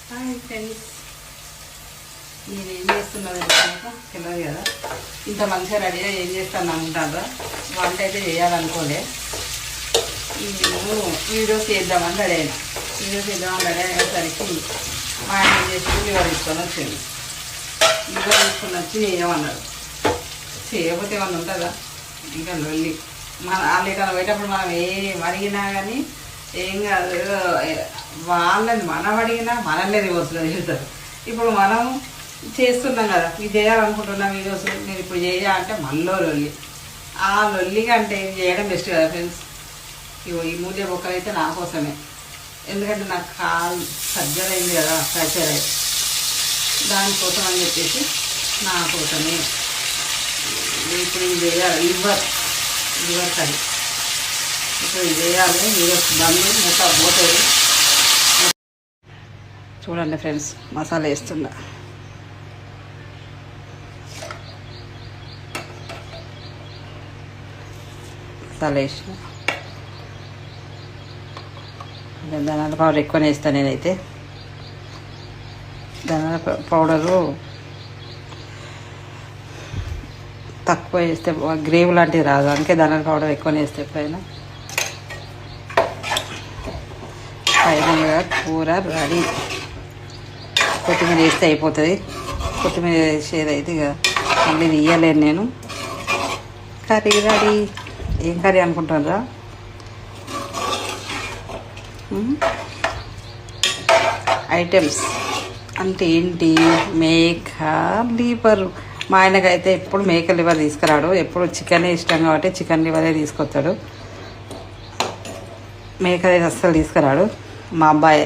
Hi friends, నేను ఏం చేస్తున్నది తెలియదు కదా. ఇంత మంచిగా రెడీగా ఏం చేస్తాను అనుకుంటారా? వంట అయితే చేయాలనుకోలే. నేను వీడియోస్ చేద్దామని రెడీ అయినా. అయ్యేసరికి మా ఆయన చేసి లివర్ తీసుకొని వచ్చింది. లివర్ తీసుకొని వచ్చి ఏమన్నాడు, చేయకపోతే ఏమన్నా ఉంటుందా? ఇంకా లొల్లి. వాళ్ళు ఇక్కడ పోయేటప్పుడు మనం ఏం అడిగినా కానీ ఏం కాదు, వాళ్ళని మనం అడిగినా మనల్ని రివర్స్లో చేస్తారు. ఇప్పుడు మనం చేస్తున్నాం కదా, ఇది చేయాలనుకుంటున్నాం వీడియోస్, నేను ఇప్పుడు చేయాలంటే మళ్ళీ లొల్లి. ఆ లొల్లిగా అంటే ఇది చేయడం బెస్ట్ కదా ఫ్రెండ్స్. ఇగో ఈ మూల్య బొక్కలు అయితే నా కోసమే, ఎందుకంటే నాకు కాలు సర్జరీ అయింది కదా, ఫ్రాక్చర్ అయ్యి, దానికోసం అని చెప్పేసి నా కోసమే. ఇప్పుడు ఇది చేయాలి, లివర్ కర్రీ. ఇప్పుడు ఇది చేయాలి, లివర్ బండ్లు మొత్తం పోతుంది. చూడండి ఫ్రెండ్స్, మసాలా వేస్తున్నా. మసాలా వేసిన ధనియాల పౌడర్ ఎక్కువనే వేస్తాను నేనైతే. ధనియాల పౌడరు తక్కువ వేస్తే గ్రేవీ లాంటిది రాదు, అందుకే ధనియాల పౌడర్ ఎక్కువనే వేస్తే ఎప్పుడైనా. ఫైనల్గా కూర రెడీ. కొత్తిమీర వేస్తే అయిపోతుంది. కొత్తిమీర వేసేది అయితే ఇక మళ్ళీ తీయలేను నేను. Curry ready. ఏం కర్రీ అనుకుంటారా? ఐటమ్స్ అంటే ఏంటి? మేక లివర్. మా ఆయనకైతే ఎప్పుడు మేక లివర్ తీసుకురాడు, ఎప్పుడు చికెనే ఇష్టం కాబట్టి చికెన్ లివరే తీసుకొస్తాడు. మేక అస్సలు తీసుకురాడు. మా అబ్బాయి